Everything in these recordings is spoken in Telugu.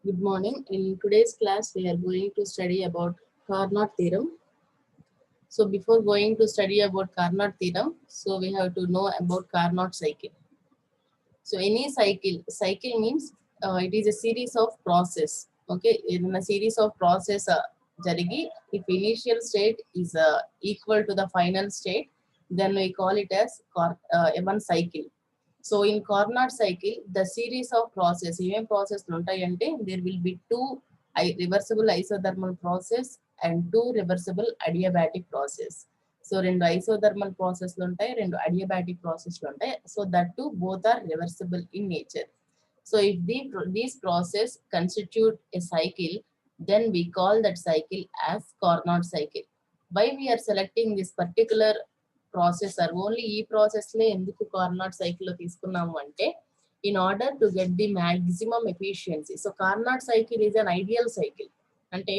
Good morning. In today's class, we are going to study about Carnot theorem. So before going to study about Carnot theorem, so we have to know about Carnot cycle. So any cycle means it is a series of process. Okay, in a series of process, jarigi, if initial state is equal to the final state, then we call it as one cycle. So in Carnot cycle, the series of process, even process there will be two reversible isothermal process and two reversible adiabatic process. So రెండు isothermal process రెండు adiabatic process so that too both are reversible in nature. So if these process constitute a cycle, then we call that cycle as Carnot cycle. Why we are selecting this particular process or only e process le enduku Carnot cycle lo తీసుకున్నాము అంటే in order to get the maximum efficiency. So Carnot cycle is an ideal cycle. అంటే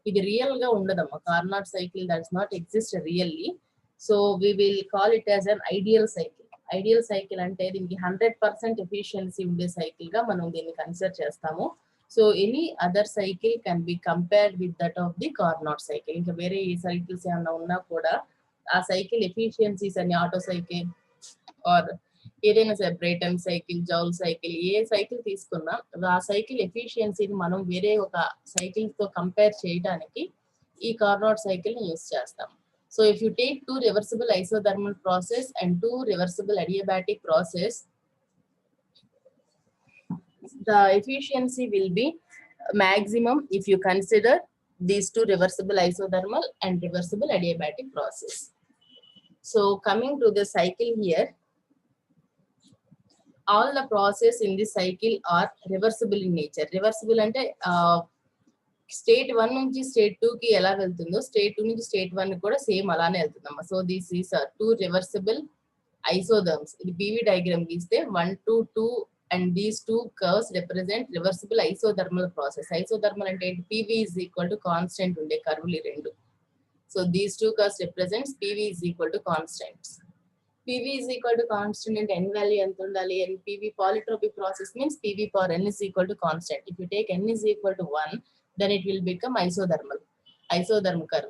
ఇది రియల్ గా ఉండదమ్మా. Carnot cycle does not exist really. So we will call it as an ideal cycle. Ideal cycle అంటే దీనికి 100% efficiency ఉండే సైకిల్ గా మనం దీన్ని కన్సిడర్ చేస్తాము. So any other cycle can be compared with that of the Carnot cycle. ఇంకా వేరే ఈ సైకిల్స్ ఏమన్నా ఉన్నా కూడా ఆ సైకిల్ ఎఫిషియన్సీస్ అని ఆటో సైకిల్ ఆర్ ఏదైనా సరే బ్రేటన్ సైకిల్, జౌల్ సైకిల్, ఏ సైకిల్ తీసుకున్నా ఆ సైకిల్ ఎఫిషియన్సీని మనం వేరే ఒక సైకిల్ తో కంపేర్ చేయడానికి ఈ కార్నాట్ సైకిల్ ని యూస్ చేస్తాం. So if you take two reversible isothermal process and two reversible adiabatic process, the efficiency will be maximum if you consider these two reversible isothermal and reversible adiabatic process. So coming to the cycle here, all the process in this cycle are reversible in nature. Reversible ante state 1 నుంచి స్టేట్ 2 కి ఎలా వెళ్తుందో స్టేట్ 2 నుంచి స్టేట్ 1 కూడా సేమ్ అలానే వెళ్తుందమ్మా. So this is two reversible isotherms. ఇది పీవీ డయాగ్రామ్ గీస్తే 1 to 2 and these two curves represent reversible isothermal process. Isothermal అంటే PV is equal to constant ఉండే కర్వ్లు ఈ రెండు. So these two curves represents PV is equal to constants. PV is equal to constant అంటే ఎన్ వాల్యూ ఎంత ఉండాలి? And PV polytropic process means PV power N is equal to constant. If you take N is equal to 1, then it will become isotherm curve.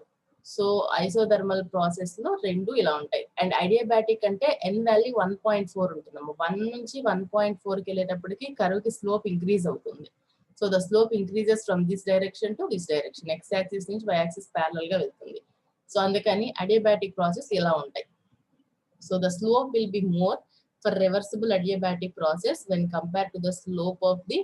So isothermal process లో రెండు ఇలా ఉంటాయి. అండ్ adiabatic అంటే n వాల్యూ 1.4 ఉంటుందమ్మా. 1 నుంచి 1.4 కి వెళ్ళేటప్పటికి కర్వ్ కి స్లోప్ ఇంక్రీజ్ అవుతుంది. So the slope increases from this direction to this direction. X axis నుంచి వై యాక్సిస్ ప్యారలల్ గా వెళ్తుంది. సో అందుకని adiabatic ప్రాసెస్ ఇలా ఉంటాయి. So the slope will be more for reversible adiabatic process when compared to the slope of the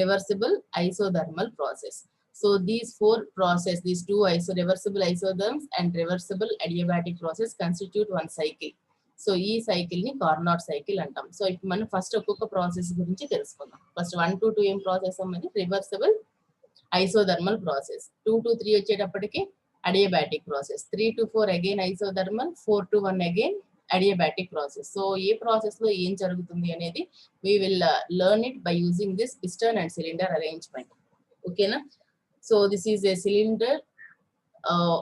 reversible isothermal process. So these four process, these two reversible isotherms and reversible adiabatic process constitute one cycle. So ee cycle ni Carnot cycle antam. So if మనం ఫస్ట్ ఒక్కొక్క ప్రాసెస్ గురించి తెలుసుకుందాం. ఫస్ట్ 1 to 2 ఏం ప్రాసెస్ అన్నది రివర్సిబుల్ ఐసోథర్మల్ ప్రాసెస్. 2 to 3 వచ్చేటప్పటికి adiabatic process. 3 to 4 again isothermal, 4 to 1 again adiabatic process. So A process లో ఏం జరుగుతుంది అనేది we will learn it by using this piston and cylinder arrangement. ఓకేనా? So this is a cylinder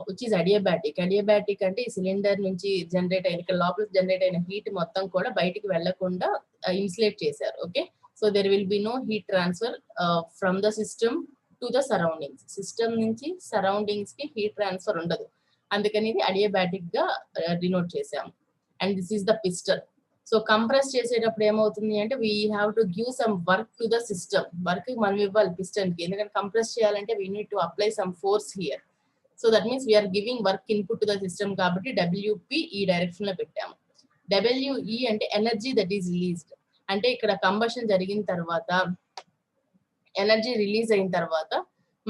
which is adiabatic. Adiabatic అంటే ఈ సిలిండర్ నుంచి జనరేట్ అయిన ఇక్కడ లోపల జనరేట్ అయిన హీట్ మొత్తం కూడా బయటికి వెళ్లకుండా ఇన్సులేట్ చేశారు. Okay, so there will be no heat transfer from the system to the surroundings. System నుంచి సరౌండింగ్స్ కి హీట్ ట్రాన్స్ఫర్ ఉండదు. అందుకని ఇది adiabatic గా డినోట్ చేసాము. And this is the piston. So compress చేసేటప్పుడు ఏమవుతుంది అంటే we have to give some work to the system. Work మనం ఇవ్వాలి పిస్టన్ కి, ఎందుకంటే కంప్రెస్ చేయాలంటే we need to apply some force here. So that means we are giving work input to the system కాబట్టి డబ్ల్యూపి ఈ డైరెక్షన్ లో పెట్టాము. డబ్ల్యూఈ అంటే ఎనర్జీ దట్ ఈస్ రిలీజ్డ్. అంటే ఇక్కడ కంబషన్ జరిగిన తర్వాత ఎనర్జీ రిలీజ్ అయిన తర్వాత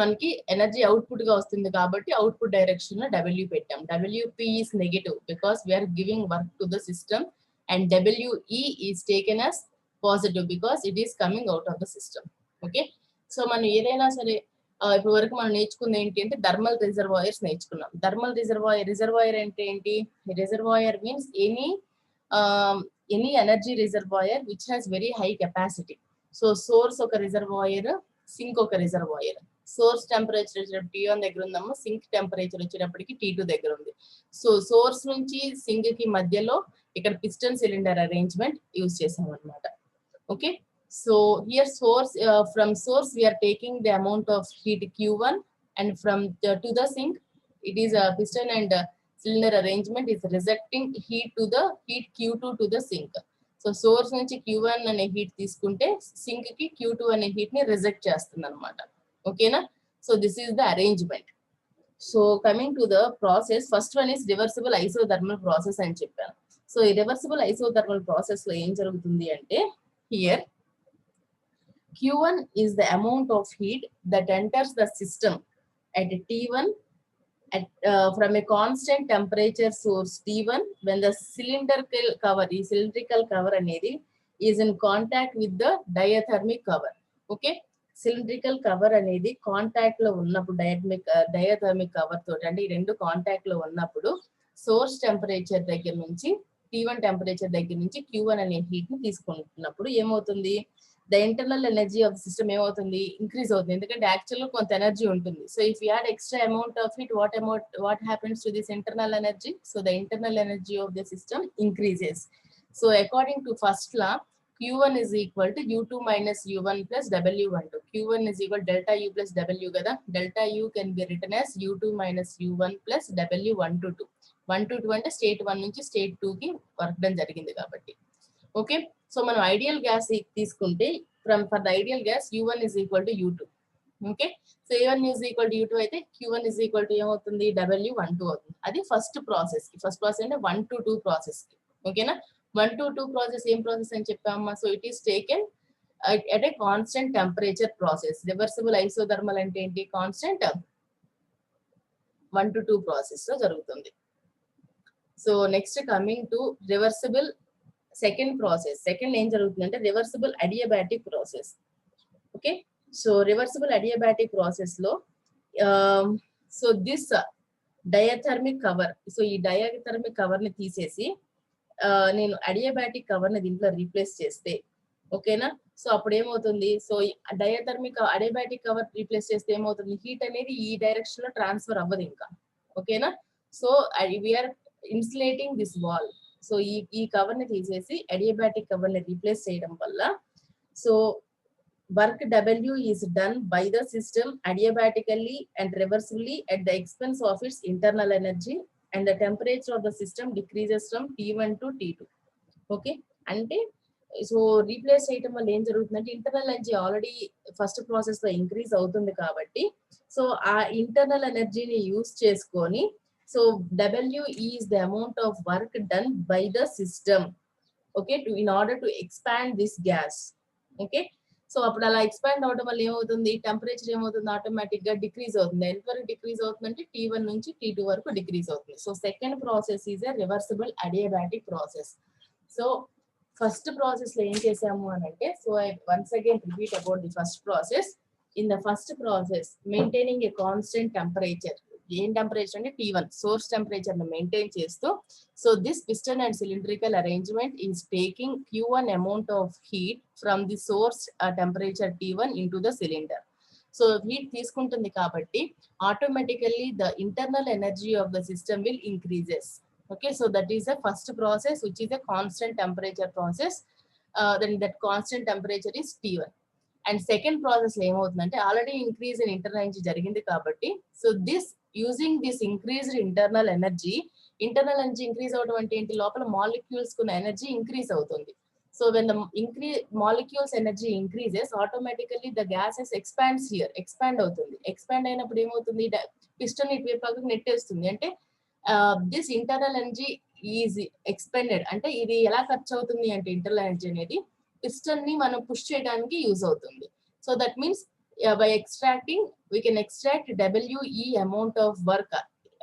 మనకి ఎనర్జీ అవుట్పుట్ గా వస్తుంది కాబట్టి అవుట్పుట్ డైరెక్షన్ లో డబ్ల్యూ పెట్టాం. WP is negative because we are giving work to the system. And WE is taken as positive because it is coming out of the system. Okay, so మనం ఏదైనా సరే ఇప్పుడు వరకు మనం నేర్చుకుంది ఏంటి అంటే థర్మల్ రిజర్వాయర్స్ నేర్చుకున్నాం. థర్మల్ రిజర్వాయర్ అంటే ఏంటి? Reservoir means any energy reservoir which has very high capacity. So source ఒక రిజర్వాయర్, సింక్ ఒక రిజర్వాయర్. సోర్స్ టెంపరేచర్ వచ్చేటప్పుడు T1 దగ్గర ఉందమ్మా, సింక్ టెంపరేచర్ వచ్చేటప్పటికి T2 దగ్గర ఉంది. సో సోర్స్ నుంచి సింక్ కి మధ్యలో ఇక్కడ పిస్టన్ సిలిండర్ అరేంజ్మెంట్ యూజ్ చేసాం అనమాట. Okay, So here source, from source we are taking the amount of heat Q1, and from to the sink it is a piston and cylinder arrangement is rejecting heat to the heat Q2 to the sink. So source నుంచి Q1 అనే హీట్ తీసుకుంటే సింక్ కి Q2 అనే హీట్ ని రిజెక్ట్ చేస్తుంది అనమాట. ఓకేనా? So this is the arrangement. So coming to the process, first one is reversible isothermal process అని చెప్పాను. సో ఈ రివర్సిబుల్ ఐసోథర్మల్ ప్రాసెస్ లో ఏం జరుగుతుంది అంటే, here Q1 is the amount of heat that enters the system at T1 at, from a constant temperature source T1 when the cylindrical cover అనేది is in contact with the diathermic cover. Okay, cylindrical cover అనేది కాంటాక్ట్ లో ఉన్నప్పుడు డయాథర్మిక్ కవర్ తోటి, అంటే ఈ రెండు కాంటాక్ట్ లో ఉన్నప్పుడు సోర్స్ టెంపరేచర్ దగ్గర నుంచి T1 టెంపరేచర్ దగ్గర నుంచి Q1 అనే హీట్ ని తీసుకుంటున్నప్పుడు ఏమవుతుంది, the internal energy of the system ఏమవుతుంది, ఇంక్రీజ్ అవుతుంది. ఎందుకంటే యాక్చువల్గా కొంత ఎనర్జీ ఉంటుంది. So if you add extra amount of it, what happens to this internal energy? So the internal energy of the system increases. So according to first law, Q1 is equal to U2 minus U1 plus W12. Q1 is equal to delta U plus W కదా. Delta U can be written as U2 minus U1 plus W122. 122 అంటే స్టేట్ 1 నుంచి స్టేట్ 2 కి వర్క్ డన్ జరిగింది కాబట్టి. ఓకే, సో మనం ఐడియల్ గ్యాస్ తీసుకుంటే for the ideal gas U1 is equal to U2. Okay, so A1 is equal to U2 అయితే Q1 is equal to ఏమవుతుంది, W12 అవుతుంది. అది ఫస్ట్ ప్రాసెస్ కి. ఫస్ట్ ప్రాసెస్ అంటే 1 to 2 ప్రాసెస్ కి. ఓకేనా, 1 to 2 ప్రాసెస్ ఏం ప్రాసెస్ అని చెప్పామా. So it is taken at a constant temperature process. Reversible isothermal అంటే ఏంటి, కాన్స్టెంట్ 1 to 2 ప్రాసెస్ లో జరుగుతుంది. So next coming to reversible second process. Second ఏం జరుగుతుందంటే reversible adiabatic process. Okay, so reversible adiabatic process లో so this diathermic cover, so ఈ డయాథర్మిక్ కవర్ ని తీసేసి నేను అడియాబాటిక్ కవర్ ని దీంట్లో రీప్లేస్ చేస్తే, ఓకేనా, సో అప్పుడు ఏమవుతుంది, సో అడియాబాటిక్ కవర్ రీప్లేస్ చేస్తే ఏమవుతుంది, హీట్ అనేది ఈ డైరెక్షన్ లో ట్రాన్స్ఫర్ అవ్వదు ఇంకా. ఓకేనా, so we are insulating this wall. So ఈ కవర్ ని తీసేసి అడియాబాటిక్ కవర్ ని రీప్లేస్ చేయడం వల్ల, so work W is done by the system adiabatically and reversibly at the expense of its internal energy, and the temperature of the system decreases from T1 to T2. Okay, అంటే సో రీప్లేస్ చేయడం వల్ల ఏం జరుగుతుందంటే internal energy already first process లో ఇంక్రీజ్ అవుతుంది కాబట్టి, సో ఆ ఇంటర్నల్ ఎనర్జీని యూజ్ చేసుకొని, so W is the amount of work done by the system, okay, in order to expand this gas. Okay, so అప్పుడు అలా ఎక్స్పాండ్ అవడం వల్ల ఏమవుతుంది, టెంపరేచర్ ఏమవుతుంది, ఆటోమేటిక్ గా డిక్రీజ్ అవుతుంది. ఎంత వరకు డిక్రీజ్ అవుతుందంటే T1 నుంచి T2 వరకు డిక్రీజ్ అవుతుంది. So second process is a reversible adiabatic process. So first process లో ఏం చేసాము అని అంటే, so I once again repeat about the first process. In the first process maintaining a constant temperature, ఏం టెంపరేచర్ అంటే T1 సోర్స్ టెంపరేచర్ ని మెయింటైన్ చేస్తూ, so this piston and cylindrical arrangement is taking Q1 amount of heat from the source temperature T1 into the cylinder. So heat తీసుకుంటుంది కాబట్టి automatically the internal energy of the system will increases. Okay, so that is the first process which is a constant temperature process. Then that constant temperature is T1. And second process లో ఏమవుతుందంటే already increase in internal energy జరిగింది కాబట్టి, so this using this increased internal energy increase అవడం అంటే ఏంటి, లోపల మాలిక్యూల్స్ కున్న ఎనర్జీ ఇంక్రీజ్ అవుతుంది. So when the molecules energy increases, automatically the gases expands here, expand అవుతుంది. ఎక్స్పాండ్ అయినప్పుడు ఏమవుతుంది, పిస్టన్ ఇటువైపు పక్కకు నెట్టేస్తుంది. అంటే this internal energy is expended. అంటే ఇది ఎలా ఖర్చు అవుతుంది అంటే ఇంటర్నల్ ఎనర్జీ అనేది పిస్టన్ ని మనం పుష్ చేయడానికి యూజ్ అవుతుంది. So that means by extracting, we can extract WE amount of work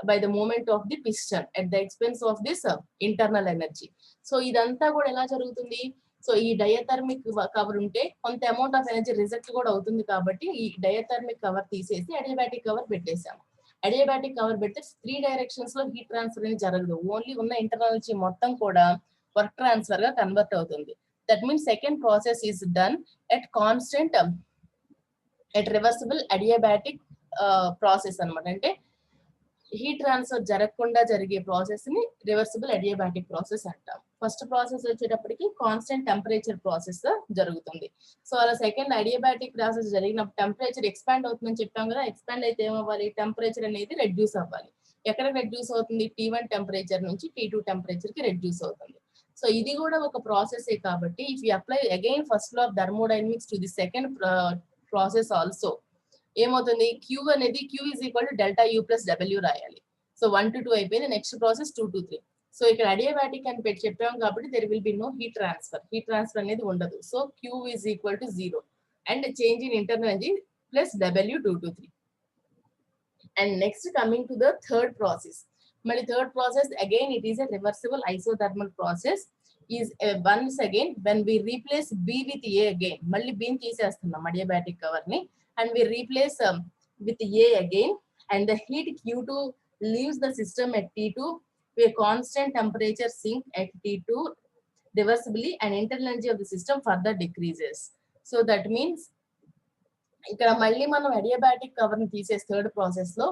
by the movement of the piston at the expense of this internal energy. So ఇదంతా కూడా ఎలా జరుగుతుంది, సో ఈ డయాథర్మిక్ కవర్ ఉంటే కొంత అమౌంట్ ఆఫ్ ఎనర్జీ రిజెక్ట్ కూడా అవుతుంది కాబట్టి ఈ డయాథర్మిక్ కవర్ తీసేసి అడియాబాటిక్ కవర్ పెట్టేసాము. అడియాబాటిక్ కవర్ పెడితే 3 డైరెక్షన్స్ లో హీట్ ట్రాన్స్ఫర్ అనేది జరగదు. ఓన్లీ ఉన్న ఇంటర్నల్ ఎనర్జీ మొత్తం కూడా వర్క్ ట్రాన్స్ఫర్ గా కన్వర్ట్ అవుతుంది. That means second process is done at constant at reversible adiabatic process అన్నమాట. అంటే హీట్ ట్రాన్స్ఫర్ జరగకుండా జరిగే ప్రాసెస్ ని రివర్సిబుల్ అడియాబాటిక్ ప్రాసెస్ అంటాం. ఫస్ట్ ప్రాసెస్ వచ్చేటప్పటికి కాన్స్టెంట్ టెంపరేచర్ ప్రాసెస్ జరుగుతుంది. సో అలా సెకండ్ అడియాబాటిక్ ప్రాసెస్ జరిగినప్పుడు టెంపరేచర్ ఎక్స్పాండ్ అవుతుందని చెప్పాం కదా, ఎక్స్పాండ్ అయితే ఏమవ్వాలి, టెంపరేచర్ అనేది రెడ్యూస్ అవ్వాలి. ఎక్కడ రెడ్యూస్ అవుతుంది, T1 టెంపరేచర్ నుంచి T2 టెంపరేచర్ కి రెడ్యూస్ అవుతుంది. సో ఇది కూడా ఒక ప్రాసెస్ కాబట్టి if you apply again first law of thermodynamics to the second process also ఏమవుతుంది, Q అనేది Q is equal to delta U plus W రాయాలి. సో 1 to 2 అయిపోయింది, నెక్స్ట్ ప్రాసెస్ 2 to 3. సో ఇక్కడ అడియాబాటిక్ అని పెట్టి చెప్పాం కాబట్టి there will be no heat transfer అనేది ఉండదు. So Q is equal to 0 and change in internal energy plus W 2 to 3. And next coming to the third process. Mali third process again it is a reversible isothermal process. Is once again when we replace B with A again. Malli B teesestunam adiabatic cover ni and we replace with A again and the heat Q2 leaves the system at T2 where constant temperature sink at T2 reversibly and internal energy of the system further decreases. So that means ఇక్కడ మళ్ళీ మనం అడియాబాటిక్ కవర్ ని తీసేసి థర్డ్ ప్రాసెస్ లో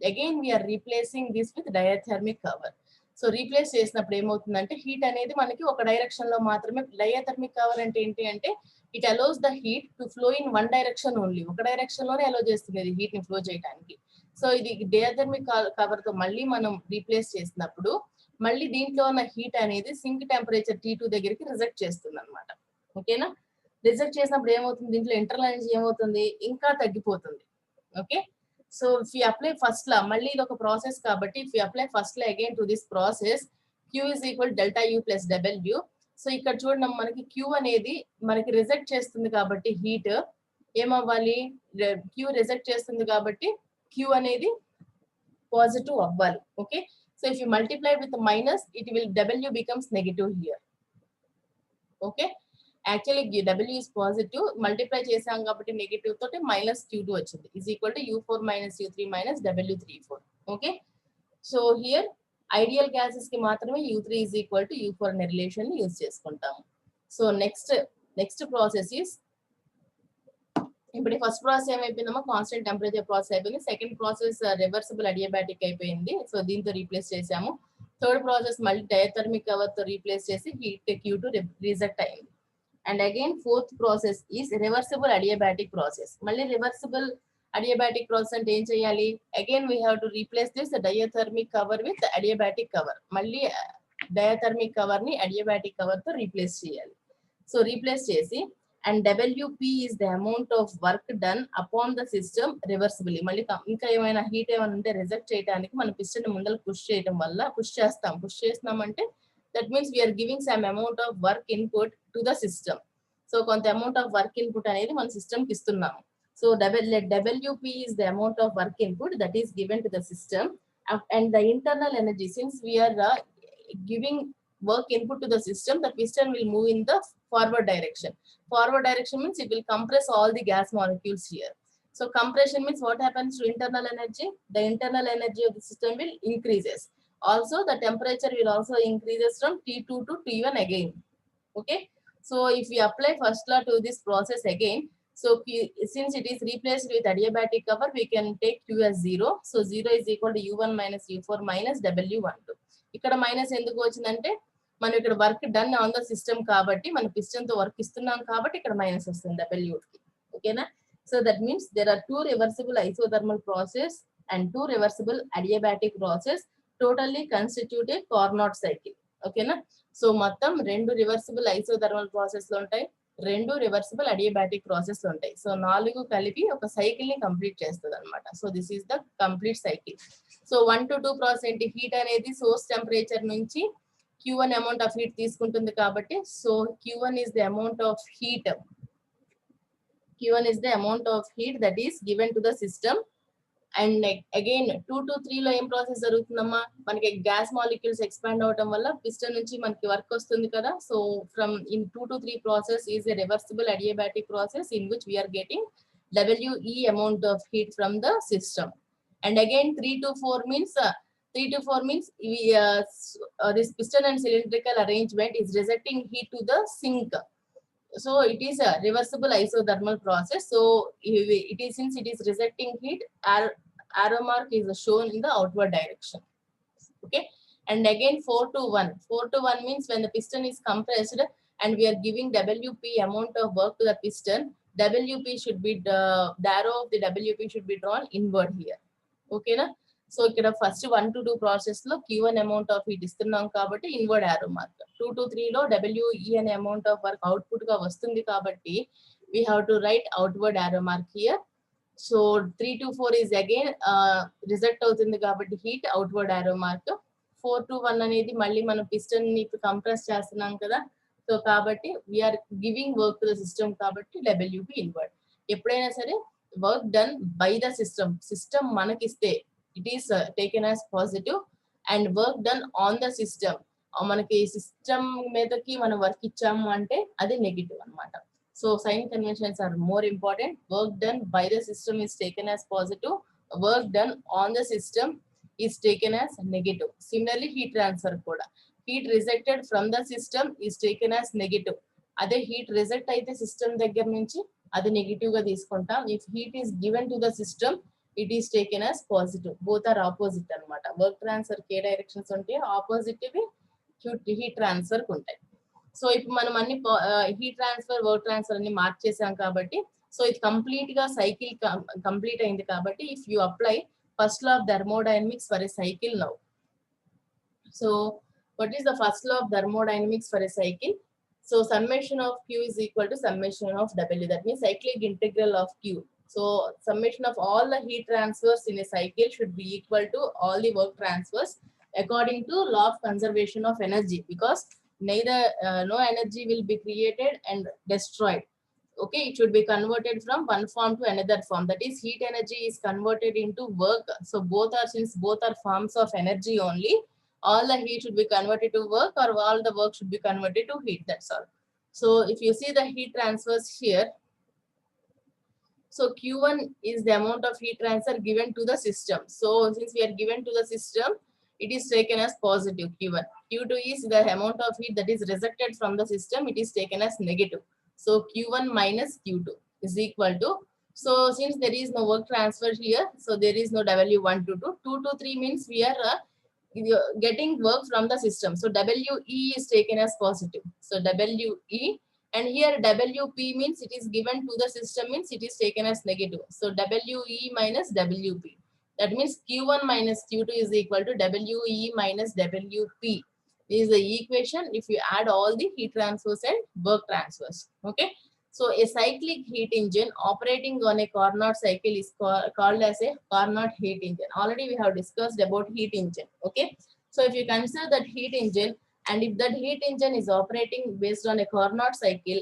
again we are replacing this with diathermic cover. So replace చేసినప్పుడు ఏమవుతుందంటే హీట్ అనేది మనకి ఒక డైరెక్షన్ లో మాత్రమే. డయాథర్మిక్ కవర్ అంటే ఏంటి అంటే it allows the heat to flow in one direction only, ఒక డైరెక్షన్ లోనే అలౌ చేస్తుంది హీట్ ని ఫ్లో చేయడానికి. సో ఇది డయాథర్మిక్ కవర్ తో మళ్ళీ మనం రీప్లేస్ చేసినప్పుడు మళ్ళీ దీంట్లో ఉన్న హీట్ అనేది సింక్ టెంపరేచర్ T2 దగ్గరికి రిజెక్ట్ చేస్తుంది అనమాట. ఓకేనా, రిజెక్ట్ చేసినప్పుడు ఏమవుతుంది, దీంట్లో ఇంటర్నల్ ఎనర్జీ ఏమవుతుంది, ఇంకా తగ్గిపోతుంది. Okay, so if you apply first law, మళ్ళీ ఇది ఒక ప్రాసెస్ కాబట్టి if you apply first law again to this process Q is equal delta U plus W. So ఇక్కడ చూడండి మనకి Q అనేది మనకి రిజెక్ట్ చేస్తుంది కాబట్టి హీట్ ఏమవ్వాలి, Q రిజెక్ట్ చేస్తుంది కాబట్టి Q అనేది పాజిటివ్ అవ్వాలి. Okay, so if you multiply with minus it will W becomes negative here. Okay, actually W is positive, multiply చేసాం కాబట్టి నెగటివ్ తోటి మైనస్ Q2 వచ్చింది is equal to U4 minus U3 minus W34. Okay, so here ideal gases కి మాత్రమే U3 is equal to U4 అనే రిలేషన్ ని యూజ్ చేసుకుంటాము. సో నెక్స్ట్ ప్రాసెస్ ఈస్, ఇప్పుడు ఫస్ట్ ప్రాసెస్ ఏమైపోయిందమ్మా, కాన్స్టెంట్ టెంపరేచర్ ప్రాసెస్ అయిపోయింది. సెకండ్ ప్రాసెస్ రివర్సిబుల్ అడియాబాటిక్ అయిపోయింది, సో దీంతో రీప్లేస్ చేసాము. థర్డ్ ప్రాసెస్ మళ్ళీ డయాథర్మిక్ కవర్ తో రీప్లేస్ చేసి హీట్ Q2 రిజెక్ట్ అయింది. And again fourth process is reversible adiabatic process. Malli reversible adiabatic process ante em cheyali, again we have to replace this diathermic cover with adiabatic cover. Malli diathermic cover ni adiabatic cover tho replace cheyali. So replace chesi and WP is the amount of work done upon the system reversibly. Malli inka emaina heat emana unte reject cheyadaniki mana piston mundal push cheyadam valla push chestam ante that means we are giving some amount of work input to the system. So కొంత amount of work input అనేది మన సిస్టమ్ కి ఇస్తున్నాము. So WP is the amount of work input that is given to the system and the internal energy, since we are giving work input to the system, the piston will move in the forward direction. Forward direction means it will compress all the gas molecules here. So compression means what happens to internal energy? The internal energy of the system will increases. Also the temperature will also increases from T2 to T1 again. Okay, so if we apply first law to this process again, so since it is replaced with adiabatic cover, we can take Q as 0. So 0 is equal to U1 minus U4 minus W12. ఇక్కడ మైనస్ ఎందుకు వచ్చిందంటే మనం ఇక్కడ work done on the system కాబట్టి మన పిస్టన్ తో వర్క్ ఇస్తున్నాం కాబట్టి ఇక్కడ మైనస్ వస్తుంది W కి. ఓకేనా, so that means there are two reversible isothermal process and two reversible adiabatic process totally constitute a Carnot cycle. ఓకేనా, సో మొత్తం రెండు రివర్సిబుల్ ఐసోథర్మల్ ప్రాసెస్ లో ఉంటాయి, రెండు రివర్సిబుల్ అడియాబాటిక్ ప్రాసెస్ లో ఉంటాయి. సో 4 కలిపి ఒక సైకిల్ ని కంప్లీట్ చేస్తుంది అనమాట. So this is the complete cycle. So 1 to 2% heat అనేది సోర్స్ టెంపరేచర్ నుంచి Q1 అమౌంట్ ఆఫ్ హీట్ తీసుకుంటుంది కాబట్టి so Q1 is the amount of heat. Q1 is the amount of heat that is given to the system. And again 2 to 3 లో ఏం ప్రాసెస్ జరుగుతుందమ్మా, మనకి గ్యాస్ మాలిక్యూల్స్ ఎక్స్పాండ్ అవడం వల్ల పిస్టన్ నుంచి మనకి వర్క్ వస్తుంది కదా. So from in 2 to 3 process is a reversible adiabatic process in which we are getting WE amount of heat from the system. And again 3 to 4 means this piston and cylindrical arrangement is rejecting heat to the sink. So it is a reversible isothermal process. So it is, since it is rejecting heat, arrow mark is shown in the outward direction. Okay, And again 4 to 1. 4 to 1 means when the piston is compressed and we are giving WP amount of work to the piston, WP should be the arrow of the WP should be drawn inward here. Okay na? So ikkada first 1 to 2 process lo Q1 amount of heat istunnam kabatti inward arrow mark. 2 to 3 lo WE ane amount of work output ga vastundi kabatti we have to write outward arrow mark here. So 3 to 4 is again result అవుతుంది కాబట్టి heat outward arrow mark. 4 to 1 అనేది మళ్ళీ మనం piston ని compress చేస్తున్నాం కదా, సో కాబట్టి we are giving work to the system కాబట్టి WP ఇన్వర్డ్. ఎప్పుడైనా సరే work done by the system మనకిస్తే it is taken as positive, and work done on the system మనకి సిస్టమ్ మీదకి మనం వర్క్ ఇచ్చాము అంటే అది నెగిటివ్ అన్నమాట. So sign conventions are more important. Work done by the system is taken as positive, work done on the system is taken as negative. Similarly, heat transfer kuda. Heat rejected from the system is taken as negative. Ade heat reject aithe system దగ్గర నుంచి అది నెగటివ్ గా తీసుకుంటాం. If heat is given to the system, it is taken as positive. Both are opposite అన్నమాట. వర్క్ ట్రాన్స్ఫర్ కే డైరెక్షన్స్ ఉంటే ఆపోజిట్ వి హీట్ ట్రాన్స్ఫర్ ఉంటాయి. సో ఇప్పుడు మనం అన్ని హీట్ ట్రాన్స్ఫర్ వర్క్ ట్రాన్స్ఫర్ అన్ని మార్క్ చేసాం కాబట్టి సో ఇది కంప్లీట్ గా సైకిల్ కంప్లీట్ అయింది కాబట్టి if you apply first law of thermodynamics for a cycle now. So what is the first law of thermodynamics for a cycle? So summation of Q is equal to summation of W. That means cyclic integral of Q. So summation of all the heat transfers in a cycle should be equal to all the work transfers according to law of conservation of energy, because neither no energy will be created and destroyed. Okay, it should be converted from one form to another form. That is, heat energy is converted into work. So both are, since both are forms of energy only, all the heat should be converted to work, or all the work should be converted to heat. That's all. So if you see the heat transfers here, so Q1 is the amount of heat transfer given to the system. So since we are given to the system, it is taken as positive Q1. Q2 is the amount of heat that is rejected from the system. It is taken as negative. So Q1 minus Q2 is equal to, so since there is no work transfer here, so there is no W1 to 2. 2 to 3 means we are getting work from the system. So WE is taken as positive. So WE, and here WP means it is given to the system, means it is taken as negative. So WE minus WP. That means Q1 minus Q2 is equal to WE minus WP. This is the equation if you add all the heat transfers and work transfers. Okay, so a cyclic heat engine operating on a Carnot cycle is called as a Carnot heat engine. Already we have discussed about heat engine. Okay, so if you consider that heat engine, and if that heat engine is operating based on a Carnot cycle,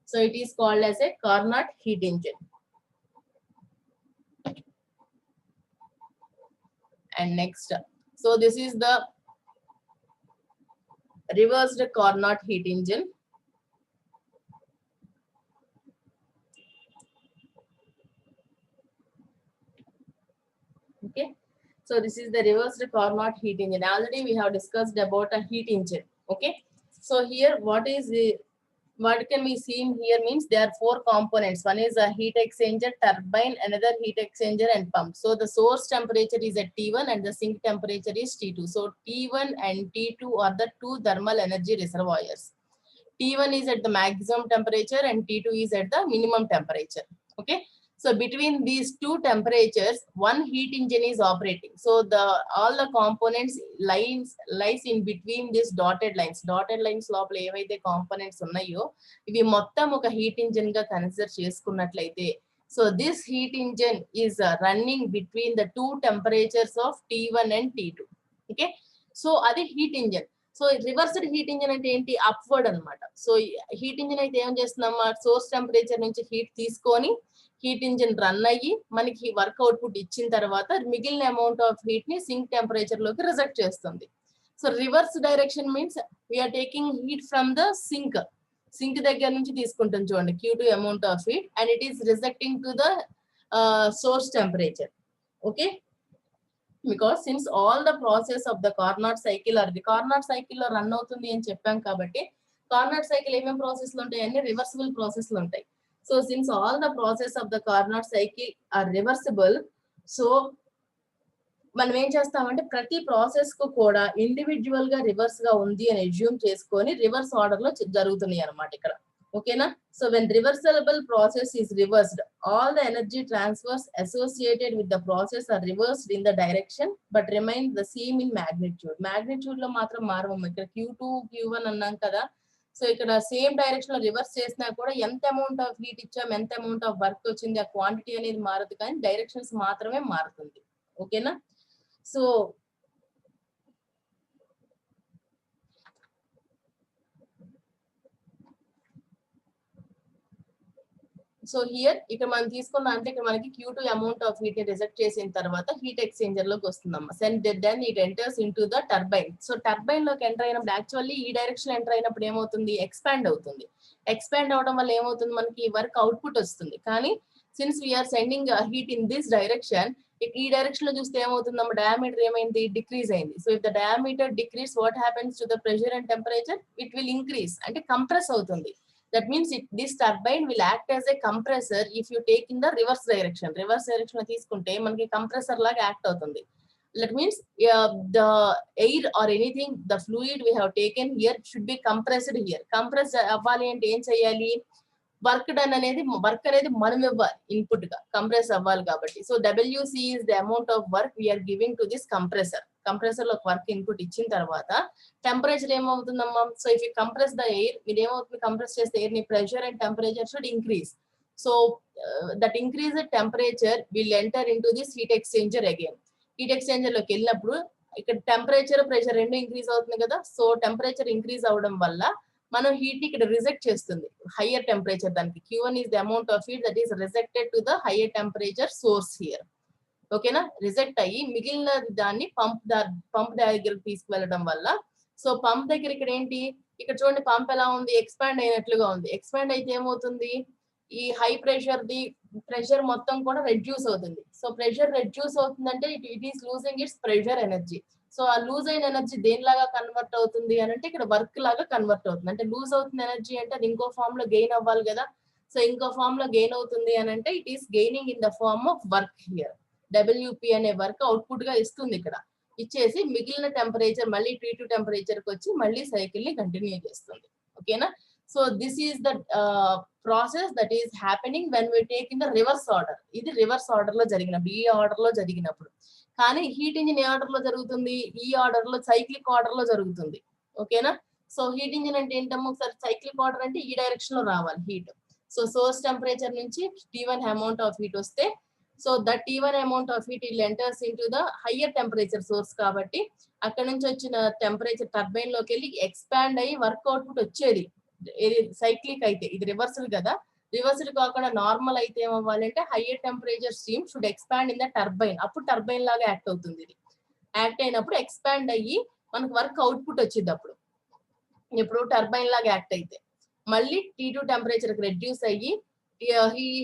so it is called as a Carnot heat engine. And next, so this is the reversed Carnot heat engine. Okay, so this is the reversed Carnot heat engine. Already we have discussed about a heat engine. Okay, so here what can we see here means there are 4 components. One is a heat exchanger, turbine, another heat exchanger, and pump. So the source temperature is at T1 and the sink temperature is T2. So T1 and T2 are the 2 thermal energy reservoirs. T1 is at the maximum temperature and T2 is at the minimum temperature. Okay, so between these 2 temperatures, one heat engine is operating. So all the components lies in between these dotted lines. Dotted lines లోపల ఏవైతే components ఉన్నాయో ఇవి మొత్తం ఒక heat engine గా కన్సిడర్ చేసుకున్నట్లయితే, so this heat engine is running between the 2 temperatures of T1 and T2. Okay, so అది heat engine. So reversed heat engine అంటే ఏంటి, అప్వర్డ్ అన్నమాట. సో హీట్ ఇంజిన్ అయితే ఏం చేస్తున్నాం, సోర్స్ టెంపరేచర్ నుంచి హీట్ తీసుకొని హీట్ ఇంజిన్ రన్ అయ్యి మనకి వర్క్ అవుట్పుట్ ఇచ్చిన తర్వాత మిగిలిన అమౌంట్ ఆఫ్ హీట్ ని సింక్ టెంపరేచర్ లోకి రిజెక్ట్ చేస్తుంది. So reverse direction means we are taking heat from the sink దగ్గర నుంచి తీసుకుంటాం చూడండి Q2 amount of heat, and it is rejecting to the source temperature. Okay, because since all the process of the Carnot cycle or the Carnot cycle లో రన్ అవుతుంది అని చెప్పాం కాబట్టి Carnot cycle ఏమేం ప్రాసెస్ లు ఉంటాయి అన్ని రివర్సిబుల్ ప్రాసెస్ లు ఉంటాయి. So since all the process of the Carnot cycle are reversible, so మనం ఏం చేస్తామంటే ప్రతి ప్రాసెస్ కు కూడా ఇండివిజువల్ గా రివర్స్ గా ఉంది అని అజ్యూమ్ చేసుకొని రివర్స్ ఆర్డర్ లో జరుగుతున్నాయి అన్నమాట ఇక్కడ. ఓకేనా? So when reversible process is reversed, all the energy transfers associated with the process are reversed in the direction but remain the same in magnitude. Magnitude లో మాత్రం మారము. ఇక్కడ Q2 Q1 అన్నాం కదా, సో ఇక్కడ సేమ్ డైరెక్షన్ లో రివర్స్ చేసినా కూడా ఎంత అమౌంట్ ఆఫ్ హీట్ ఇచ్చాం, ఎంత అమౌంట్ ఆఫ్ వర్క్ వచ్చింది, ఆ క్వాంటిటీ అనేది మారదు కానీ డైరెక్షన్స్ మాత్రమే మారుతుంది. ఓకేనా? సో సో హియర్ ఇక్కడ మనం తీసుకున్న అంటే ఇక్కడ మనకి Q2 అమౌంట్ ఆఫ్ హీట్ ని రిజెక్ట్ చేసిన తర్వాత హీట్ ఎక్స్చేంజర్ లోకి వస్తుందమ్మా. Then it enters into the turbine. So turbine లోకి ఎంటర్ అయినప్పుడు యాక్చువల్లీ ఈ డైరెక్షన్ ఎంటర్ అయినప్పుడు ఏమవుతుంది, ఎక్స్పాండ్ అవుతుంది. ఎక్స్పాండ్ అవడం వల్ల ఏమవుతుంది, మనకి వర్క్ అవుట్పుట్ వస్తుంది. కానీ since we are sending heat in this direction, ఈ డైరెక్షన్ లో చూస్తే ఏమవుతుంది, డయామీటర్ ఏమైంది, డిక్రీజ్ అయింది. So if the diameter decrease, what happens to the pressure and temperature, it will increase, అంటే కంప్రెస్ అవుతుంది. That means this turbine will act as a compressor if you take in the reverse direction. Reverse direction lo తీసుకుంటే మనకి compressor లాగా యాక్ట్ అవుతుంది. That means the air or anything, the fluid we have taken here should be compressed here. Compress అవ్వాలి అంటే ఏం చేయాలి, వర్క్ డన్ అనేది మనం ఇవ్వాలి ఇన్పుట్ గా, కంప్రెస్ అవ్వాలి కాబట్టి. So WC is the amount of work we are giving to this compressor. Compressor లో వర్క్ ఇన్పుట్ ఇచ్చిన తర్వాత టెంపరేచర్ ఏమవుతుందమ్మా, so if you compress the air, మీరు ఏమవుతుంది, కంప్రెస్ చేస్తే ఎయిర్ ని pressure and temperature should increase. So that increase temperature will enter into this heat exchanger again. Heat exchanger లోకి వెళ్ళినప్పుడు ఇక్కడ టెంపరేచర్ ప్రెషర్ రెండు ఇంక్రీజ్ అవుతుంది కదా. సో టెంపరేచర్ ఇంక్రీజ్ అవడం వల్ల మనం హీట్ ని ఇక్కడ రిజెక్ట్ చేస్తుంది హయ్యర్ టెంపరేచర్. దానికి Q1 is the amount of heat that is rejected to the higher temperature source here. ఓకేనా? రిజెక్ట్ అయ్యి మిగిలిన దాన్ని పంప్ దగ్గరికి తీసుకువెళ్ళడం వల్ల, సో పంప్ దగ్గర ఇక్కడ ఏంటి, ఇక్కడ చూడండి పంప్ ఎలా ఉంది, ఎక్స్పాండ్ అయినట్లుగా ఉంది. ఎక్స్పాండ్ అయితే ఏమవుతుంది, ఈ హై ప్రెషర్ మొత్తం కూడా రెడ్యూస్ అవుతుంది. సో ప్రెషర్ రెడ్యూస్ అవుతుందంటే it is losing it's pressure energy. So ఆ లూజ్ అయిన ఎనర్జీ దేనిలాగా కన్వర్ట్ అవుతుంది అని అంటే ఇక్కడ వర్క్ లాగా కన్వర్ట్ అవుతుంది. అంటే లూజ్ అవుతుంది ఎనర్జీ అంటే అది ఇంకో ఫామ్ లో గెయిన్ అవ్వాలి కదా. సో ఇంకో ఫామ్ లో గెయిన్ అవుతుంది అని అంటే it is gaining in the form of work here. WP అనే వర్క్ అవుట్పుట్ గా ఇస్తుంది ఇక్కడ. ఇచ్చేసి మిగిలిన టెంపరేచర్ మళ్ళీ T2 టెంపరేచర్ కి వచ్చి మళ్ళీ సైకిల్ ని కంటిన్యూ చేస్తుంది. ఓకేనా? So this is the process that is happening when we take in the reverse order. ఇది రివర్స్ ఆర్డర్ లో జరిగినప్పుడు, ఈ ఆర్డర్ లో జరిగినప్పుడు. కానీ హీట్ ఇంజిన్ ఏ ఆర్డర్ లో జరుగుతుంది, ఈ ఆర్డర్ లో, సైక్లిక్ ఆర్డర్ లో జరుగుతుంది. ఓకేనా? సో హీట్ ఇంజిన్ అంటే ఏంటమ్మో, ఒకసారి సైక్లిక్ ఆర్డర్ అంటే ఈ డైరెక్షన్ లో రావాలి హీట్. సో సోర్స్ టెంపరేచర్ నుంచి T1 అమౌంట్ ఆఫ్ హీట్ వస్తే, so that T1 amount of heat will enters into the higher temperature source కాబట్టి అక్కడ నుంచి వచ్చిన టెంపరేచర్ టర్బైన్ లోకి వెళ్ళి ఎక్స్పాండ్ అయ్యి వర్క్ అవుట్పుట్ వచ్చేది. ఇది సైక్లిక్ అయితే, ఇది రివర్సల్ కదా. రివర్సల్ కాకుండా నార్మల్ అయితే ఏమవ్వాలంటే higher temperature stream should expand in the turbine. అప్పుడు టర్బైన్ లాగా యాక్ట్ అవుతుంది. ఇది యాక్ట్ అయినప్పుడు ఎక్స్పాండ్ అయ్యి మనకు వర్క్ అవుట్పుట్ వచ్చింది. అప్పుడు ఇప్పుడు టర్బైన్ లాగా యాక్ట్ అయితే మళ్ళీ T2 టెంపరేచర్ కి రెడ్యూస్ అయ్యి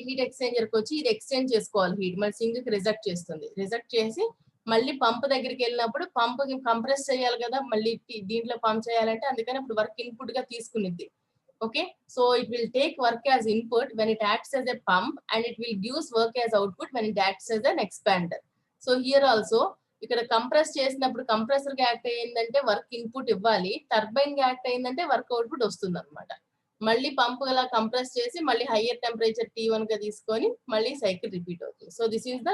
హీట్ ఎక్స్చేంజర్ కి వచ్చి ఇది ఎక్స్చేంజ్ చేసుకోవాలి హీట్, మళ్ళీ సింక్ కి రిజెక్ట్ చేస్తుంది. రిజెక్ట్ చేసి మళ్ళీ పంప్ దగ్గరికి వెళ్ళినప్పుడు పంప్ కంప్రెస్ చేయాలి కదా, మళ్ళీ దీంట్లో పంప్ చేయాలంటే అందుకని ఇప్పుడు వర్క్ ఇన్పుట్ గా తీసుకునిద్ది. Okay, so it will take work as input when it acts as a pump and it will gives work as output when it acts as an expander. So here also ఇక్కడ కంప్రెస్ చేసినప్పుడు కంప్రెసర్ గా యాక్ట్ అయ్యిందంటే వర్క్ ఇన్పుట్ ఇవ్వాలి, టర్బైన్ గా యాక్ట్ అయ్యిందంటే వర్క్ అవుట్పుట్ వస్తుంది అనమాట. మళ్ళీ పంప్ అలా కంప్రెస్ చేసి మళ్ళీ హయ్యర్ టెంపరేచర్ T1 గా తీసుకొని మళ్ళీ సైకిల్ రిపీట్ అవుతుంది. So this is the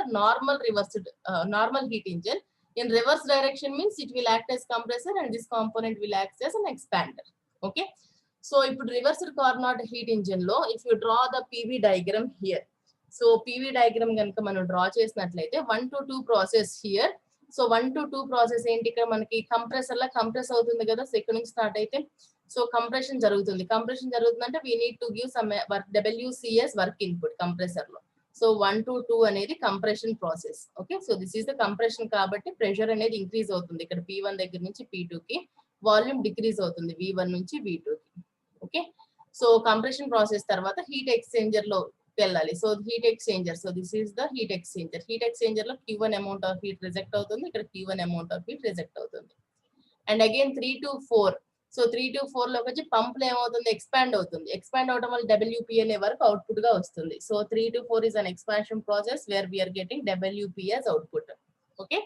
normal heat engine. In reverse direction means it will act as compressor and this component will act as an expander. Okay. So ఇప్పుడు రివర్స్డ్ కార్నాట్ హీట్ ఇంజిన్ లో if you draw the PV diagram here, so PV diagram కనుక మనం డ్రా చేసినట్లయితే 1 to 2 process here. So 1 to 2 process ఏంటి, ఇక్కడ మనకి కంప్రెసర్ లా కంప్రెస్ అవుతుంది కదా. సో ఇక్కడ నుంచి స్టార్ట్ అయితే సో కంప్రెషన్ జరుగుతుంది. కంప్రెషన్ జరుగుతుందంటే we need to give some work, WCS work input compressor లో. సో 1 to 2 అనేది compression process. Okay, so this is the compression కాబట్టి ప్రెషర్ అనేది ఇంక్రీజ్ అవుతుంది. ఇక్కడ P1 దగ్గర నుంచి P2 కి, వాల్యూమ్ డిక్రీజ్ అవుతుంది V1 నుంచి V2 కి. ఓకే, సో కంప్రెషన్ ప్రాసెస్ తర్వాత హీట్ ఎక్స్చేంజర్ లో వెళ్ళాలి. So heat exchanger, so this is the heat exchanger. Heat exchanger లో Q1 amount of heat reject అవుతుంది, ఇక్కడ Q1 amount of heat reject అవుతుంది. And again 3 to 4, so 3 to 4 లోకి వచ్చి పంప్ లో ఏమవుతుంది, ఎక్స్పాండ్ అవుతుంది. ఎక్స్పాండ్ అవడం వల్ల WP అనే వరకు అవుట్పుట్ గా వస్తుంది. So 3 to 4 is an expansion process where we are getting WP as output. Okay,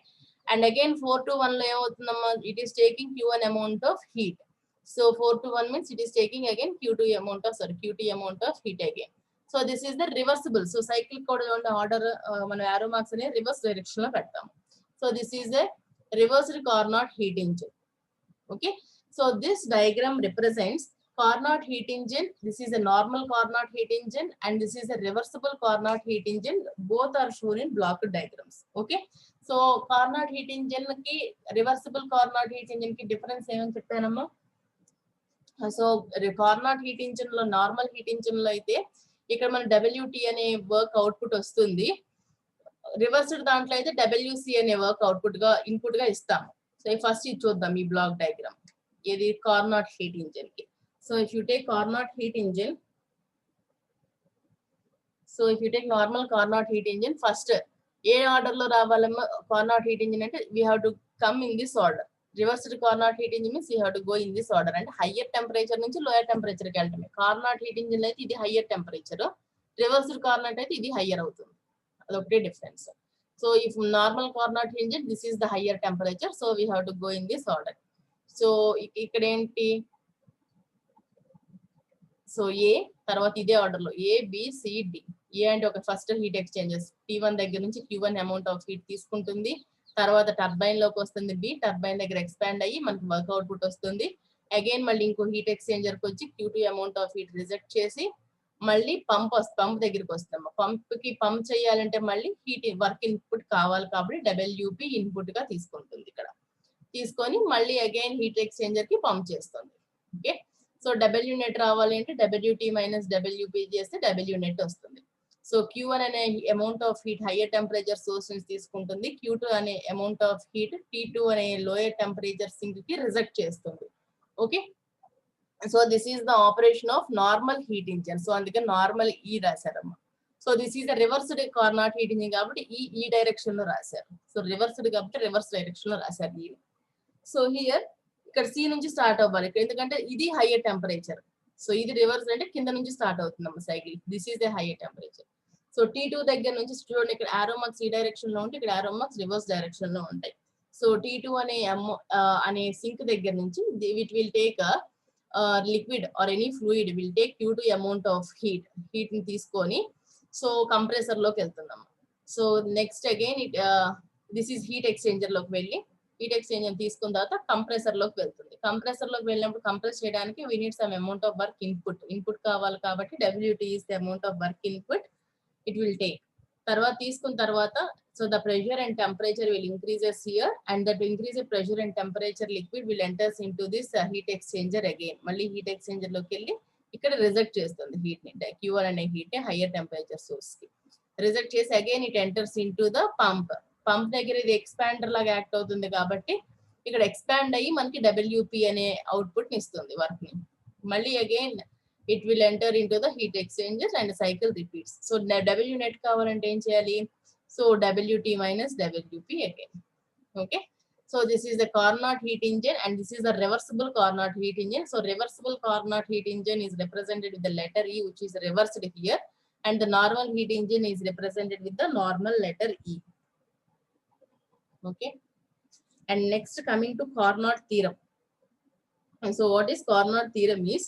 And again 4 to 1 లో ఏమవుతుందమ్మా, it is taking Q1 amount of heat. So 4 to 1 means it is taking again Q2 amount of QT amount of heat again. So this is the reversible. So cycle కూడా order మన arrow marks అనే reverse direction లో పెడతాం. So this is a reversed Carnot heat engine. Okay, so this diagram represents Carnot heat engine. This is a normal Carnot heat engine and this is a reversible Carnot heat engine. Both are shown in block diagrams. Okay, so Carnot heat engine ki reversible Carnot heat engine ki difference ఏమని చెప్పానమ్మా. సో కార్నాట్ హీట్ ఇంజిన్ లో, నార్మల్ హీట్ ఇంజిన్ లో అయితే ఇక్కడ మన WT అనే వర్క్ అవుట్పుట్ వస్తుంది. రివర్స్డ్ దాంట్లో అయితే WC అనే వర్క్ అవుట్పుట్ గా ఇన్పుట్ గా ఇస్తాము. సో ఫస్ట్ ఇది చూద్దాం ఈ బ్లాక్ డయాగ్రామ్. ఇది కార్నాట్ హీట్ ఇంజిన్ కి. So if you take Carnot heat engine, so if you take normal Carnot heat engine, first A order లో రావాలమ్మా కార్నాట్ హీట్ ఇంజిన్ అంటే we have to come in this order. Reversed Carnot heat engine means you have to go in this order. అంటే హయ్యర్ టెంపరేచర్ నుంచి లోయర్ టెంపరేచర్ కి వెళ్ళటమే. కార్నాట్ హీట్ ఇంజిన్ అయితే ఇది హయ్యర్ టెంపరేచర్, రివర్స్డ్ కార్నాట్ అయితే ఇది హయ్యర్ అవుతుంది. అదొకటే difference. So if normal Carnot heat engine this is the higher temperature, so we have to go in this order. So ఇక్కడ ఏంటి, సో ఏ తర్వాత ఇదే ఆర్డర్ లో ABCD. ఏ అంటే ఒక ఫస్ట్ హీట్ ఎక్స్చేంజెస్ T1 దగ్గర నుంచి Q1 అమౌంట్ ఆఫ్ హీట్ తీసుకుంటుంది. తర్వాత టర్బైన్ లోకి వస్తుంది B, టర్బైన్ దగ్గర ఎక్స్పాండ్ అయ్యి మనకి వర్క్ అవుట్పుట్ వస్తుంది. అగైన్ మళ్ళీ ఇంకో హీట్ ఎక్స్చేంజర్ కి వచ్చి Q2 amount of heat reject చేసి మళ్ళీ పంప్ దగ్గరికి వస్తాం. పంప్ కి పంప్ చేయాలంటే మళ్ళీ హీట్ వర్క్ ఇన్పుట్ కావాలి కాబట్టి WP ఇన్పుట్ గా తీసుకుంటుంది. ఇక్కడ తీసుకొని మళ్ళీ అగైన్ హీట్ ఎక్స్చేంజర్ కి పంప్ చేస్తుంది. ఓకే, సో W నెట్ రావాలి అంటే WT మైనస్ WP చేస్తే W నెట్ వస్తుంది. సో Q1 అనే amount of heat higher temperature source నుంచి తీసుకుంటుంది. Q2 అనే అమౌంట్ ఆఫ్ హీట్ T2 అనే లోయర్ టెంపరేచర్ సింక్ కి రిజెక్ట్ చేస్తుంది. Okay, so this is the operation of normal heat engine. So అందుకే నార్మల్ ఈ రాశారమ్మా. So this is the reversed Carnot heat engine కాబట్టి ఈ డైరెక్షన్ లో రాశారు. సో రివర్స్డ్ కాబట్టి రివర్స్ డైరెక్షన్ లో రాశారు ఈ. సో హియర్ ఇక్కడ C నుంచి స్టార్ట్ అవ్వాలి ఎందుకంటే ఇది హయ్యర్ టెంపరేచర్. సో ఇది రివర్స్ అంటే కింద నుంచి స్టార్ట్ అవుతుంది cycle. This is the higher temperature. So T2 దగ్గర నుంచి చూడండి, ఇక్కడ ఆరో మార్క్స్ ఈ డైరెక్షన్ లో ఉంటే ఇక్కడ ఆరో మార్క్స్ రివర్స్ డైరెక్షన్ లో ఉంటాయి. సో T2 అనే సింక్ దగ్గర నుంచి it will take liquid or any fluid will take Q2 amount of heat ని తీసుకొని సో కంప్రెసర్ లోకి వెళ్తుందమ్మా. So next again this is heat exchanger లోకి వెళ్ళి హీట్ ఎక్స్చేంజర్ తీసుకున్న తర్వాత కంప్రెసర్ లోకి వెళ్తుంది. కంప్రెసర్ లోకి వెళ్ళినప్పుడు కంప్రెస్ చేయడానికి we need some amount of work input కావాలి కాబట్టి WT is the amount of work input it will take. తర్వాత తీసుకున్న తర్వాత so the pressure and temperature will increases here and that increase pressure and temperature liquid will enters into this heat exchanger again. మళ్ళీ హీట్ ఎక్స్చేంజర్ లోకి వెళ్ళి ఇక్కడ రిజెక్ట్ చేస్తుంది హీట్ ని. Q1 అనే హీట్ ని హయ్యర్ టెంపరేచర్ సోర్స్ కి రిజెక్ట్ చేసి again it enters into the pump. Pump దగ్గర ఇది ఎక్స్పాండర్ లాగా యాక్ట్ అవుతుంది కాబట్టి ఇక్కడ ఎక్స్పాండ్ అయ్యి మనకి WP అనే అవుట్పుట్ ని ఇస్తుంది వర్క్ ని. మళ్ళీ again it will enter into the heat exchangers and cycle repeats. So W net కావాలంటే ఏం చేయాలి, so WT minus WP again. Okay, so this is the Carnot heat engine and this is the reversible Carnot heat engine. So reversible Carnot heat engine is represented with the letter E which is reversed here and the normal heat engine is represented with the normal letter E. Okay, and next coming to Carnot theorem. And so what is Carnot theorem is,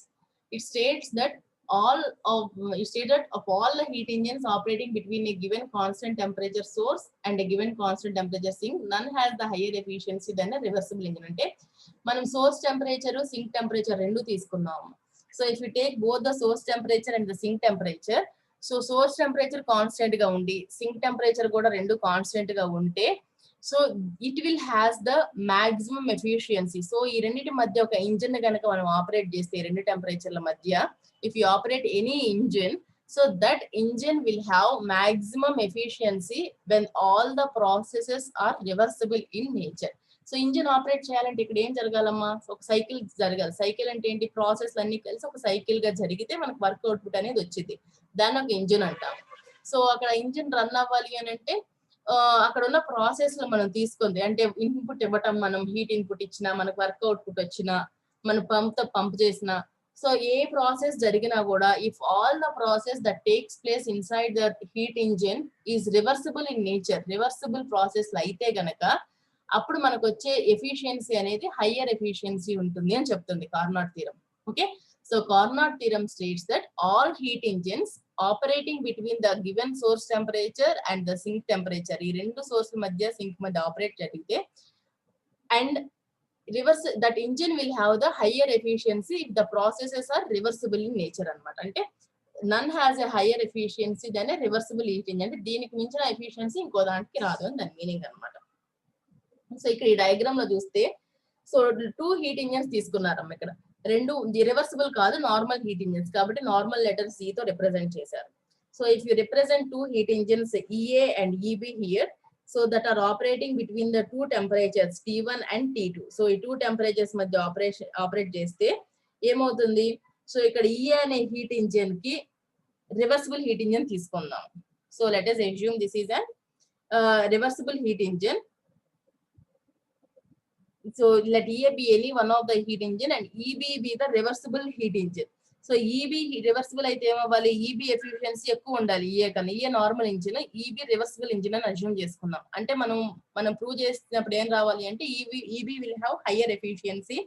it states that of all the heat engines operating between a given constant temperature source and a given constant temperature sink, none has the higher efficiency than a reversible engine. అంటే మనం source temperature sink temperature రెండు తీసుకున్నాము. So if you take both the source temperature and the sink temperature, so source temperature constant గా ఉండి sink temperature కూడా రెండు constant గా ఉంటే so it will has the maximum efficiency. So ఈ రెండింటి మధ్య ఒక ఇంజిన్ కనుక మనం ఆపరేట్ చేస్తే రెండు టెంపరేచర్ల మధ్య if you operate any engine, so that engine will have maximum efficiency when all the processes are reversible in nature. So engine operate చేయాలంటే ఇక్కడ ఏం జరగాలమ్మా, ఒక సైకిల్ జరగాలి. సైకిల్ అంటే ఏంటి, ప్రాసెస్ అన్ని కలిసి ఒక సైకిల్ గా జరిగితే మనకు వర్క్ అవుట్పుట్ అనేది వచ్చింది, దాన్ని ఒక ఇంజిన్ అంటాం. సో అక్కడ ఇంజిన్ రన్ అవ్వాలి అని అంటే అక్కడ ఉన్న ప్రాసెస్ లో మనం తీసుకుంది అంటే ఇన్పుట్ ఇవ్వటం, మనం హీట్ ఇన్పుట్ ఇచ్చినా మనకు వర్క్ అవుట్పుట్ వచ్చినా మనం పంప్ చేసినా, సో ఏ ప్రాసెస్ జరిగినా కూడా if all the process that takes place inside the heat engine is reversible in nature, reversible process అయితే గనక అప్పుడు మనకు వచ్చే ఎఫిషియన్సీ అనేది హయ్యర్ ఎఫిషియన్సీ ఉంటుంది అని చెప్తుంది Carnot theorem. Okay, so Carnot theorem states that all heat engines operating between the given source temperature and the sink temperature, ఈ రెండు సోర్స్ మధ్య సింక్ మధ్య ఆపరేట్ జరిగితే and reverse that engine will have the higher efficiency if the processes are reversible in nature అన్నమాట. అంటే none has a higher efficiency than a reversible heat engine, అంటే దీనికి మించిన ఎఫిషియన్సీ ఇంకో దానికి రాదు అని దాని మీనింగ్ అన్నమాట. సో ఇక్కడ ఈ డయాగ్రామ్ లో చూస్తే సో 2 హీట్ ఇంజిన్స్ తీసుకున్నారమ్మ. ఇక్కడ రెండు రివర్సిబుల్ కాదు, నార్మల్ హీట్ ఇంజిన్స్ కాబట్టి నార్మల్ లెటర్ సి తో రిప్రజెంట్ చేశారు. So if you represent 2 heat engines EA and EB here, so that are operating between the 2 temperatures T1 and T2. So ఈ 2 temperatures మధ్య ఆపరేట్ చేస్తే ఏమవుతుంది, సో ఇక్కడ EA అనే హీట్ ఇంజిన్ కి రివర్సిబుల్ హీట్ ఇంజిన్ తీసుకుందాం. So let us assume this is an reversible heat engine. So let EA be any one of the heat engine and EB be the reversible heat engine. So EB reversible అయితే ఏమవ్వాలి, EB ఎఫిషియన్సీ ఎక్కువ ఉండాలి EA కన్నా. EA normal engine, EB reversible engine అని అజ్యూమ్ చేసుకుందాం. అంటే మనం ప్రూవ్ చేసినప్పుడు ఏం రావాలి అంటే EB will have higher efficiency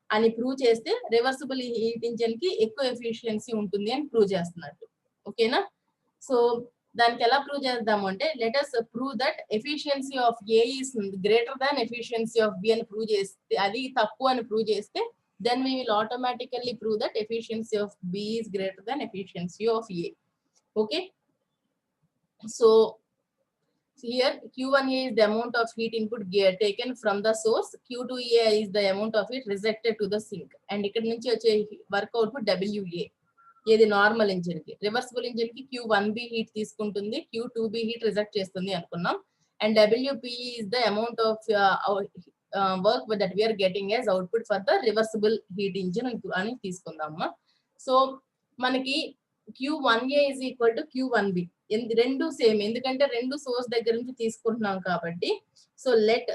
అని ప్రూవ్ చేస్తే రివర్సిబుల్ హీట్ ఇంజిన్ కి ఎక్కువ ఎఫిషియన్సీ ఉంటుంది అని ప్రూవ్ చేస్తున్నట్టు. ఓకేనా, సో దానికి ఎలా ప్రూవ్ చేద్దాము అంటే let us prove that efficiency of A is greater than efficiency of B అని ప్రూవ్ చేస్తే, అది తక్కువ అని ప్రూవ్ చేస్తే then we will automatically prove that efficiency of B is greater than efficiency of A. Okay, so here Q1A is the amount of heat input taken from the source, Q2A is the amount of heat rejected to the sink, and ఇక్కడ నుంచి వచ్చే వర్క్ అవుట్పుట్ WA. ఏది నార్మల్ ఇంజిన్ కి, రివర్సిబుల్ ఇంజిన్ కి Q1B హీట్ తీసుకుంటుంది, Q2B హీట్ రిజెక్ట్ చేస్తుంది అనుకున్నాం, and WP is the amount of work that we are getting as output for the reversible heat engine అని తీసుకుందామా. సో మనకి Q1A is equal to Q1B, రెండు సేమ్, ఎందుకంటే రెండు సోర్స్ దగ్గర నుంచి తీసుకుంటున్నాం కాబట్టి. So let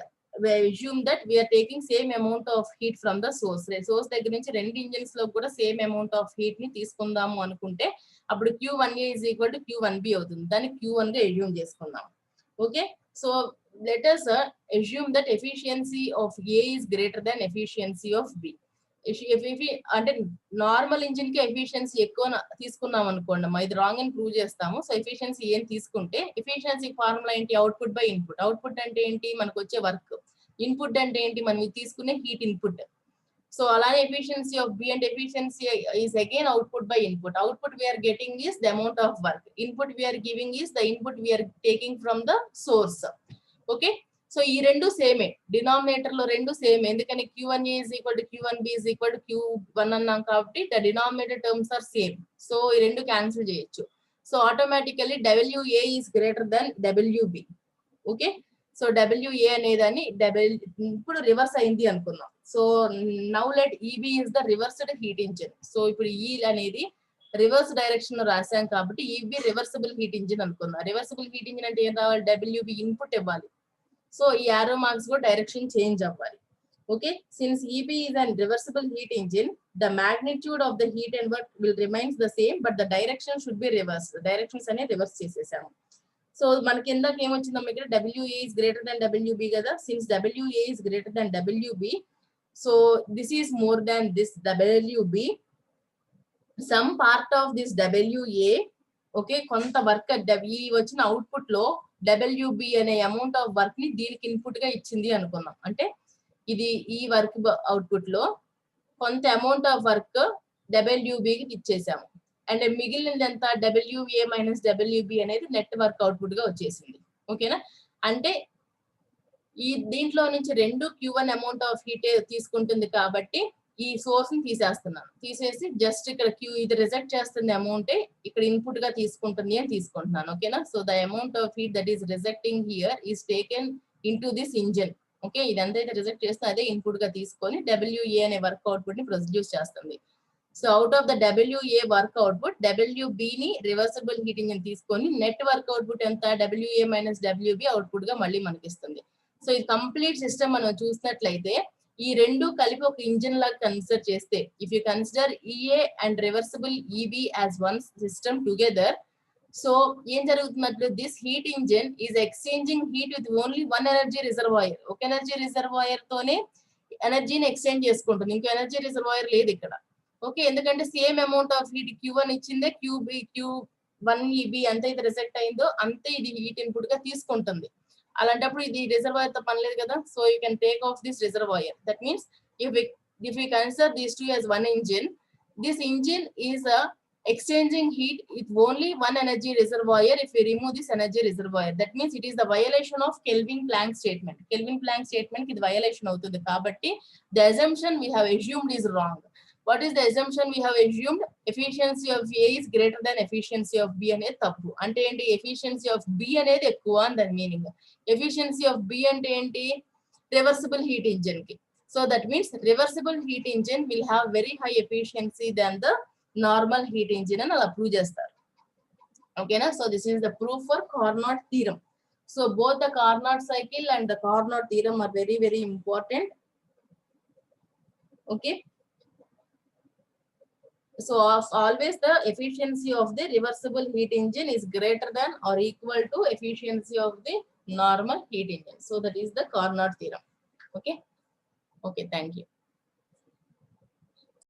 assume that we are taking same amount of heat from the source. Source దగ్గర నుంచి రెండు ఇంజిన్స్ లో కూడా సేమ్ అమౌంట్ ఆఫ్ హీట్ ని తీసుకుందాము అనుకుంటే అప్పుడు Q1A is equal to Q1B అవుతుంది. దాన్ని Q1 గా assume చేసుకుందాం. Okay, so let us assume that efficiency of A is greater than efficiency of B. అంటే నార్మల్ ఇంజిన్ కి ఎఫిషియన్సీ ఎక్కువ తీసుకున్నాం అనుకోండి, ఇది రాంగ్ అని ప్రూవ్ చేస్తాము. సో ఎఫిషియన్సీ ఏం తీసుకుంటే ఎఫిషియన్సీ ఫార్ములా ఏంటి, అవుట్పుట్ బై ఇన్పుట్. అవుట్పుట్ అంటే ఏంటి, మనకు వచ్చే వర్క్. ఇన్పుట్ అంటే ఏంటి, మనం తీసుకునే హీట్ ఇన్పుట్. సో అలానే ఎఫిషియన్సీ ఆఫ్ B అంటే efficiency is again output by input. Output we are getting is the amount of work, input we are giving is the input we are taking from the source. Okay, so ఈ రెండు సేమే, డినామినేటర్ లో రెండు సేమ్, ఎందుకని Q1A is equal to Q1B is equal to Q1 అన్నాం కాబట్టి the denominator terms are same. So ఈ రెండు క్యాన్సిల్ చేయొచ్చు. So automatically WA is greater than WB. Okay, so WA అనేదాన్ని ఇప్పుడు రివర్స్ అయింది అనుకుందాం. So now let EB is the reversed heat engine. So ఇప్పుడు E అనేది రివర్స్ డైరెక్షన్ లో రాసాం కాబట్టి EB రివర్సిబుల్ హీట్ ఇంజిన్ అనుకుందాం. రివర్సిబుల్ హీట్ ఇంజిన్ అంటే ఏం రావాలి, WB ఇన్పుట్ ఇవ్వాలి. సో ఈ యారో మార్క్స్ కూడా డైరెక్షన్ చేంజ్ అవ్వాలి. Okay, since EB is an reversible heat engine, the magnitude of the heat and work will remains the same, but the direction should be reversed. Directions అనే రివర్స్ చేసేసాము. సో మనకి ఇందాక ఏమొచ్చిందమ్మా, ఇక్కడ WA is greater than WB కదా. Since WA is greater than WB, so this is more than this WB. Some part of this WA, okay, కొంత వర్క్ ఈ వచ్చిన అవుట్పుట్ లో WB అనే అమౌంట్ ఆఫ్ వర్క్ ని దీనికి ఇన్పుట్ గా ఇచ్చింది అనుకున్నాం. అంటే ఇది ఈ వర్క్ అవుట్పుట్ లో కొంత అమౌంట్ ఆఫ్ వర్క్ WB కి ఇచ్చేసాము, అండ్ మిగిలినది ఎంత WA మైనస్ WB అనేది నెట్ వర్క్ అవుట్పుట్ గా వచ్చేసింది. ఓకేనా, అంటే ఈ దీంట్లో నుంచి రెండు Q1 అమౌంట్ ఆఫ్ హీట్ తీసుకుంటుంది కాబట్టి ఈ సోర్స్ ని తీసేస్తున్నాను. తీసేసి జస్ట్ ఇక్కడ ఇది రిజెక్ట్ చేస్తుంది అమౌంట్, ఇక్కడ ఇన్పుట్ గా తీసుకుంటుంది అని తీసుకుంటున్నాను. ఓకేనా, so the amount of heat that is rejecting here is taken in to this engine. Okay, ఇదంతా అయితే రిజెక్ట్ చేస్తే అదే ఇన్పుట్ గా తీసుకొని WA అనే వర్క్ అవుట్పుట్ ని ప్రొడ్యూస్ చేస్తుంది. So out of the WA work output WB ని రివర్సిబుల్ హీట్ ఇంజిన్ తీసుకొని నెట్ వర్క్ అవుట్పుట్ ఎంత WA మైనస్ WB అవుట్పుట్ గా మళ్ళీ మనకి ఇస్తుంది. సో ఇది కంప్లీట్ సిస్టమ్ మనం చూసినట్లయితే ఈ రెండు కలిపి ఒక ఇంజిన్ లాగా కన్సిడర్ చేస్తే, if you consider EA and reversible EB as one system together, so ఏం జరుగుతున్నట్లు this heat engine is exchanging heat with only one energy reservoir. ఒక ఎనర్జీ రిజర్వాయర్ తోనే ఎనర్జీని ఎక్స్చేంజ్ చేసుకుంటుంది, ఇంకో ఎనర్జీ రిజర్వాయర్ లేదు ఇక్కడ. ఓకే, ఎందుకంటే same amount of heat Q1 ఇచ్చిందే Q1EB అంతే ఇది రిజెక్ట్ అయిందో అంతే ఇది హీట్ ఇన్పుట్ గా తీసుకుంటుంది. అలాంటప్పుడు ఇది రిజర్వాయర్ తో పని లేదు కదా. So you can take off this reservoir. That means if we consider these two as one engine, this engine is exchanging heat with only one energy reservoir. If we remove this energy reservoir, that means it is the violation of Kelvin-Planck statement. Kelvin-Planck statement is violation అవుతుంది కాబట్టి the assumption we have assumed is wrong. What is the assumption we have assumed? Efficiency of A is greater than efficiency of B అనేది తప్పు. అంటే ఏంటి, efficiency of B అనేది ఎక్కువ అని దాని మీనింగ్. Efficiency of B అంటే ఏంటి, reversible heat engine కి. So that means reversible heat engine will have very high efficiency than the normal heat engine అని అలా ప్రూవ్ చేస్తారు. ఓకేనా. So this is the proof for Carnot theorem. So both the Carnot cycle and the Carnot theorem are very very important. Okay. So always the efficiency of the reversible heat engine is greater than or equal to efficiency of the normal heat engine. So that is the Carnot theorem. Okay. Okay, thank you.